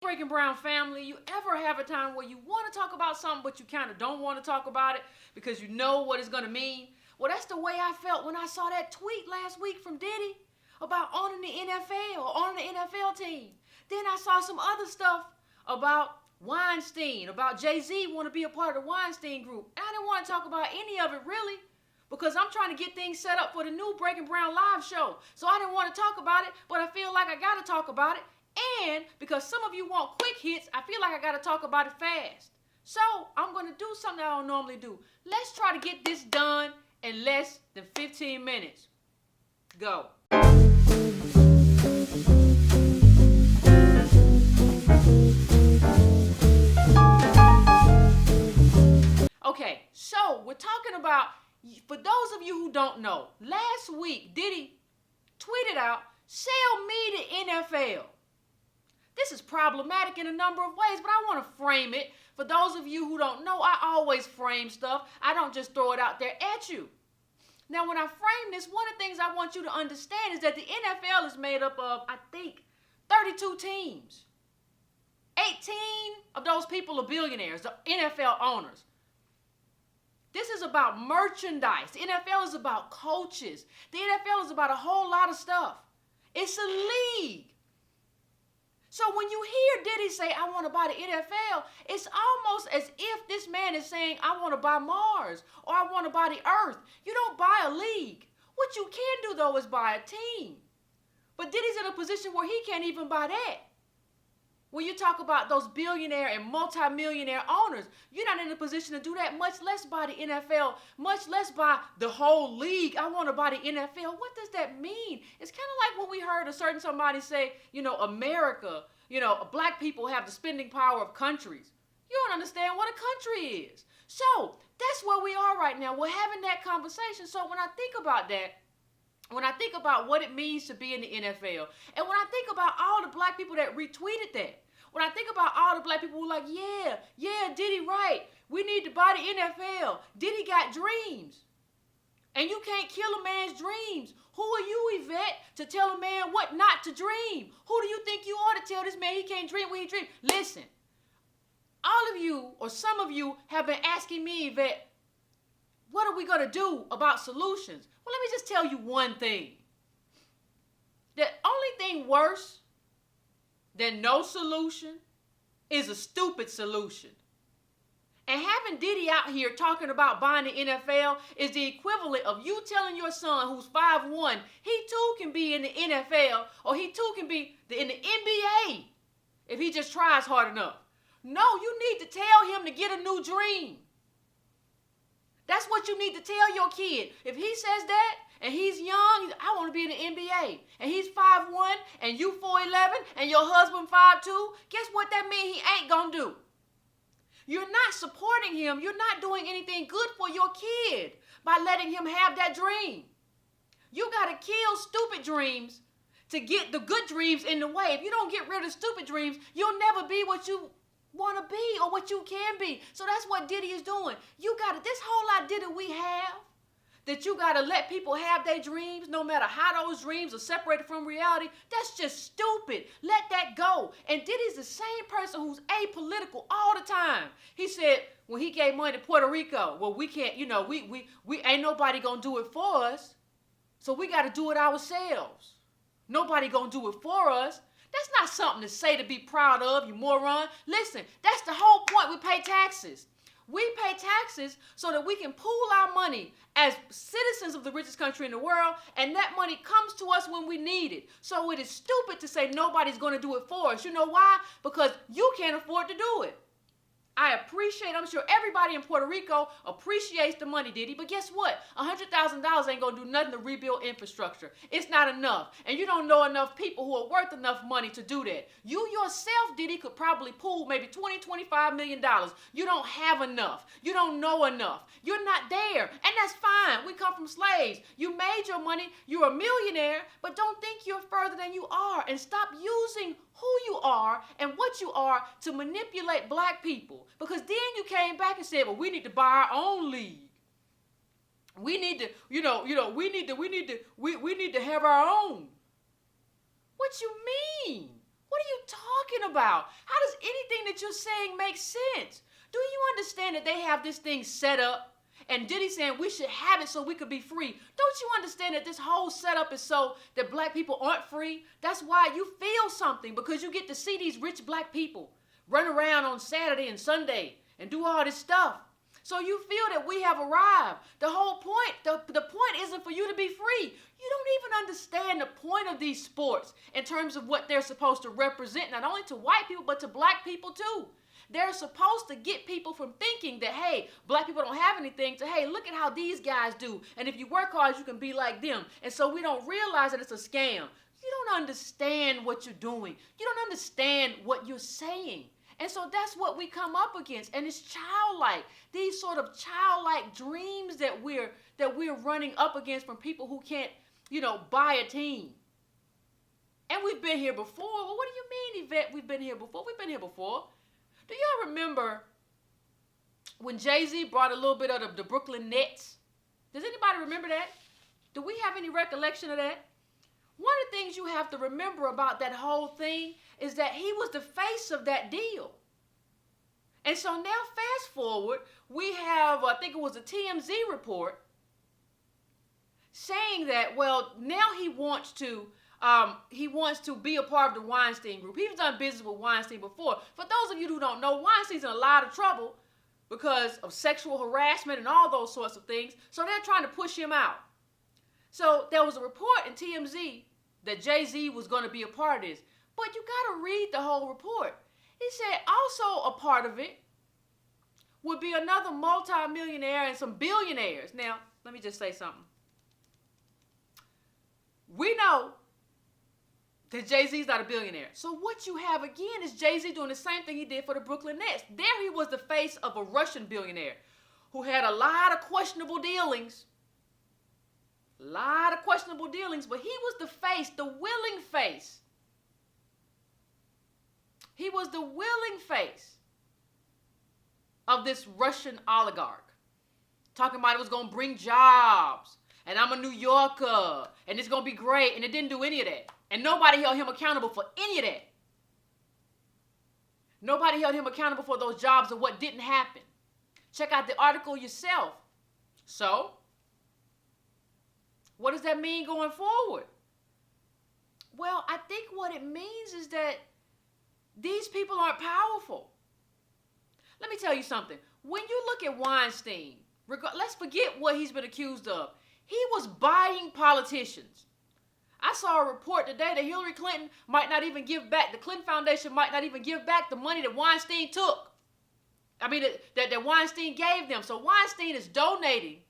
Breaking Brown family, you ever have a time where you want to talk about something but you kind of don't want to talk about it because you know what it's going to mean? Well, that's the way I felt when I saw that tweet last week from Diddy about owning the NFL or owning the NFL team. Then I saw some other stuff about Weinstein, about Jay-Z want to be a part of the Weinstein group. And I didn't want to talk about any of it really because I'm trying to get things set up for the new Breaking Brown live show. So I didn't want to talk about it, but I feel like I got to talk about it. And because some of you want quick hits, I feel like I got to talk about it fast. So I'm going to do something I don't normally do. Let's try to get this done in less than 15 minutes. Go. Okay, so we're talking about, for those of you who don't know, last week Diddy tweeted out, "Sell me the NFL." This is problematic in a number of ways, but I want to frame it. For those of you who don't know, I always frame stuff. I don't just throw it out there at you. Now, when I frame this, one of the things I want you to understand is that the NFL is made up of, I think, 32 teams. 18 of those people are billionaires, the NFL owners. This is about merchandise. The NFL is about coaches. The NFL is about a whole lot of stuff. It's a league. So when you hear Diddy say, "I want to buy the NFL," it's almost as if this man is saying, "I want to buy Mars," or "I want to buy the Earth." You don't buy a league. What you can do, though, is buy a team. But Diddy's in a position where he can't even buy that. When you talk about those billionaire and multimillionaire owners, you're not in a position to do that, much less buy the NFL, much less buy the whole league. I want to buy the NFL. What does that mean? It's kind of like when we heard a certain somebody say, America, black people have the spending power of countries. You don't understand what a country is. So that's where we are right now. We're having that conversation. So when I think about that, when I think about what it means to be in the NFL, and when I think about all the black people that retweeted that, when I think about all the black people who are like, yeah, Diddy right. We need to buy the NFL. Diddy got dreams. And you can't kill a man's dreams. Who are you, Yvette, to tell a man what not to dream? Who do you think you are to tell this man he can't dream when he dreams? Listen, all of you, or some of you, have been asking me, Yvette, what are we going to do about solutions? Well, let me just tell you one thing. The only thing worse than no solution is a stupid solution. And having Diddy out here talking about buying the NFL is the equivalent of you telling your son who's 5'1", he too can be in the NFL, or he too can be in the NBA if he just tries hard enough. No, you need to tell him to get a new dream. That's what you need to tell your kid. If he says that and he's young, I want to be in the NBA, and he's 5'1", and you 4'11", and your husband 5'2", guess what that means he ain't going to do? You're not supporting him. You're not doing anything good for your kid by letting him have that dream. You got to kill stupid dreams to get the good dreams in the way. If you don't get rid of stupid dreams, you'll never be what you want to be or what you can be. So that's what Diddy is doing. You got to, this whole idea that we have, that you got to let people have their dreams no matter how those dreams are separated from reality, that's just stupid. Let that go. And Diddy's the same person who's apolitical all the time. He said when he gave money to Puerto Rico, well, we can't, we ain't nobody going to do it for us, so we got to do it ourselves. Nobody going to do it for us. That's not something to say to be proud of, you moron. Listen, that's the whole point. We pay taxes. We pay taxes so that we can pool our money as citizens of the richest country in the world, and that money comes to us when we need it. So it is stupid to say nobody's going to do it for us. You know why? Because you can't afford to do it. I appreciate, I'm sure everybody in Puerto Rico appreciates the money, Diddy, but guess what? $100,000 ain't going to do nothing to rebuild infrastructure. It's not enough. And you don't know enough people who are worth enough money to do that. You yourself, Diddy, could probably pool maybe $20-25 million. You don't have enough. You don't know enough. You're not there. And that's fine. We come from slaves. You made your money. You're a millionaire, but don't think you're further than you are. And stop using who you are and what you are to manipulate black people. Because then you came back and said, well, we need to buy our own league. We need to, we need to have our own. What you mean? What are you talking about? How does anything that you're saying make sense? Do you understand that they have this thing set up? And Diddy saying we should have it so we could be free. Don't you understand that this whole setup is so that black people aren't free? That's why you feel something, because you get to see these rich black people run around on Saturday and Sunday and do all this stuff. So you feel that we have arrived. The whole point, the point isn't for you to be free. You don't even understand the point of these sports in terms of what they're supposed to represent, not only to white people, but to black people too. They're supposed to get people from thinking that, hey, black people don't have anything, to, hey, look at how these guys do. And if you work hard, you can be like them. And so we don't realize that it's a scam. You don't understand what you're doing. You don't understand what you're saying. And so that's what we come up against. And it's childlike. These sort of childlike dreams that we're running up against from people who can't, buy a team. And we've been here before. Well, what do you mean, Yvette, we've been here before? We've been here before. Do y'all remember when Jay-Z brought a little bit of the Brooklyn Nets? Does anybody remember that? Do we have any recollection of that? One of the things you have to remember about that whole thing is that he was the face of that deal. And so now fast forward, we have, I think it was a TMZ report saying that, well, now he wants to be a part of the Weinstein group. He's done business with Weinstein before. For those of you who don't know, Weinstein's in a lot of trouble because of sexual harassment and all those sorts of things. So they're trying to push him out. So there was a report in TMZ that Jay-Z was going to be a part of this. But you got to read the whole report. He said also a part of it would be another multimillionaire and some billionaires. Now, let me just say something. We know that Jay-Z's not a billionaire. So what you have again is Jay-Z doing the same thing he did for the Brooklyn Nets. There he was the face of a Russian billionaire who had a lot of questionable dealings. But he was the face, the willing face. He was the willing face of this Russian oligarch. Talking about it was going to bring jobs. And I'm a New Yorker. And it's going to be great. And it didn't do any of that. And nobody held him accountable for any of that. Nobody held him accountable for those jobs and what didn't happen. Check out the article yourself. So, what does that mean going forward? Well, I think what it means is that these people aren't powerful. Let me tell you something. When you look at Weinstein, let's forget what he's been accused of. He was buying politicians. I saw a report today that Hillary Clinton might not even give back, the Clinton Foundation might not even give back the money that Weinstein took. That Weinstein gave them. So Weinstein is donating.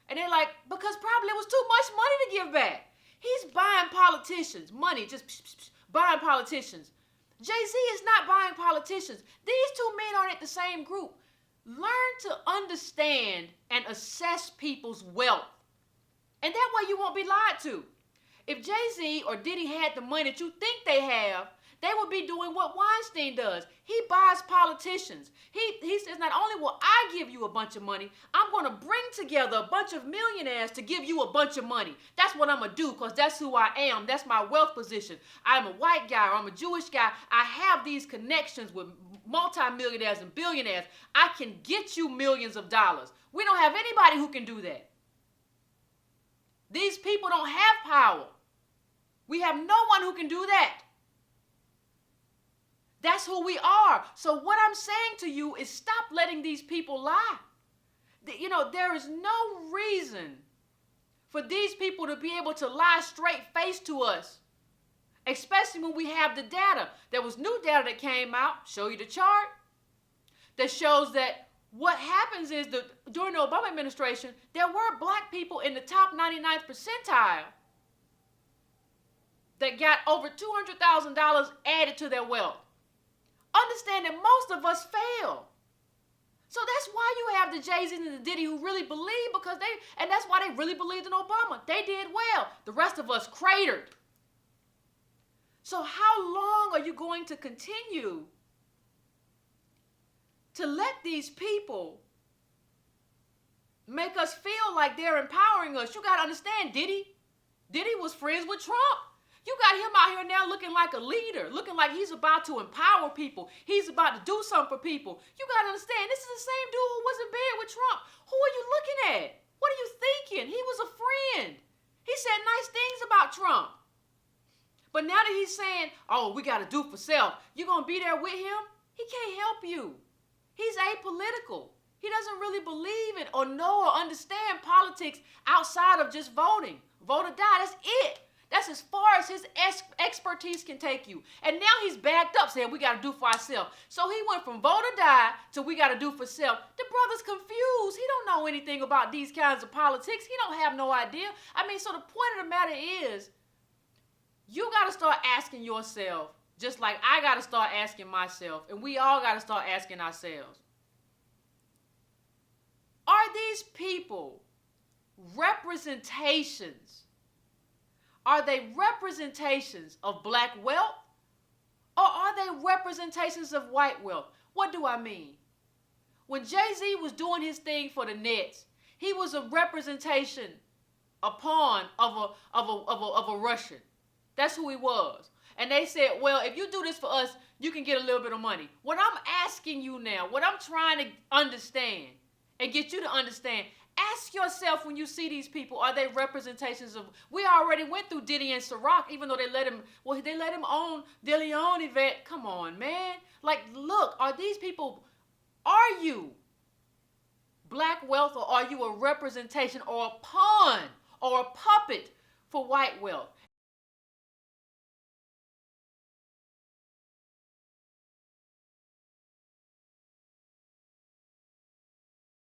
And they're like, because probably it was too much money to give back. He's buying politicians, money, just buying politicians. Jay-Z is not buying politicians. These two men aren't at the same group. Learn to understand and assess people's wealth. And that way you won't be lied to. If Jay-Z or Diddy had the money that you think they have, they would be doing what Weinstein does. He buys politicians. He says, not only will I give you a bunch of money, I'm going to bring together a bunch of millionaires to give you a bunch of money. That's what I'm going to do because that's who I am. That's my wealth position. I'm a white guy or I'm a Jewish guy. I have these connections with multimillionaires and billionaires. I can get you millions of dollars. We don't have anybody who can do that. These people don't have power. We have no one who can do that. That's who we are. So what I'm saying to you is stop letting these people lie. There is no reason for these people to be able to lie straight face to us, especially when we have the data. There was new data that came out, show you the chart, that shows that what happens is that during the Obama administration, there were black people in the top 99th percentile that got over $200,000 added to their wealth. Understand that most of us fail. So that's why you have the Jay-Z and the Diddy who really believe, and that's why they really believed in Obama. They did well. The rest of us cratered. So how long are you going to continue to let these people make us feel like they're empowering us? You got to understand, Diddy was friends with Trump. You got him out here now looking like a leader, looking like he's about to empower people. He's about to do something for people. You got to understand, this is the same dude who was in bed with Trump. Who are you looking at? What are you thinking? He was a friend. He said nice things about Trump. But now that he's saying, oh, we got to do for self, you going to be there with him? He can't help you. He's apolitical. He doesn't really believe in or know or understand politics outside of just voting. Vote or die, that's it. That's as far as his expertise can take you. And now he's backed up saying we got to do for ourselves. So he went from vote or die to we got to do for self. The brother's confused. He don't know anything about these kinds of politics. He don't have no idea. I mean, so the point of the matter is, you got to start asking yourself, just like I got to start asking myself, and we all got to start asking ourselves, are these people representations? Are they representations of black wealth, or are they representations of white wealth? What do I mean? When Jay-Z was doing his thing for the Nets, he was a representation, a pawn of a Russian. That's who he was. And they said, well, if you do this for us, you can get a little bit of money. What I'm asking you now, what I'm trying to understand and get you to understand, ask yourself when you see these people, are they representations of, we already went through Diddy and Ciroc, even though they let him own Diddy own Yvette. Come on, man. Like, look, are these people, are you black wealth, or are you a representation or a pawn or a puppet for white wealth?